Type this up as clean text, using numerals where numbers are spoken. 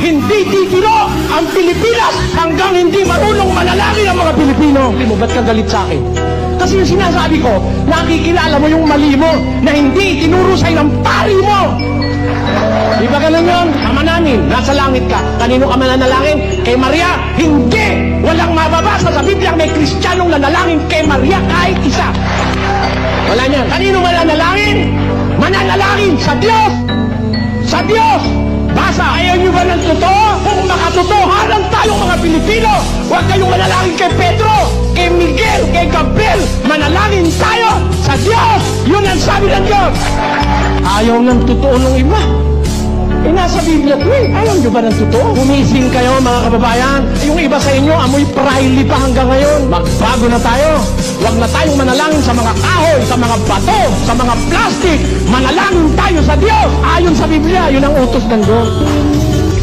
hindi titiro ang Pilipinas hanggang hindi marunong manalangin ang mga Pilipino. Ba't ka galit sa akin? Kasi yung sinasabi ko, nakikilala mo yung mali mo na hindi tinuro sa'yo ng pari mo. Di ba ganun yun? Ama namin, nasa langit ka. Kanino ka mananalangin? Kay Maria? Hindi! Walang mababasa sa Biblia may Kristiyanong nanalangin kay Maria kahit isa. Wala niyan. Kanino mananalangin? Mananalangin sa Diyos! Sa Diyos! Basa, ayaw nyo ba ng totoo? Kung makatotohanan tayong mga Pilipino, huwag kayong manalangin kay Pedro, kay Miguel, kay Gabriel. Manalangin tayo sa Diyos! Yun ang sabi ng Diyos! Ayaw ng totoo ng iba. Nasa Biblia ko eh. Ayaw nyo ba ng totoo? Gumising kayo mga kababayan. Yung iba sa inyo, amoy praili pa hanggang ngayon. Magbago na tayo. Huwag na tayong manalangin sa mga kahoy, sa mga bato, sa mga plastic. Manalangin tayo sa Diyos. Ayon sa Biblia, yun ang utos ng Diyos.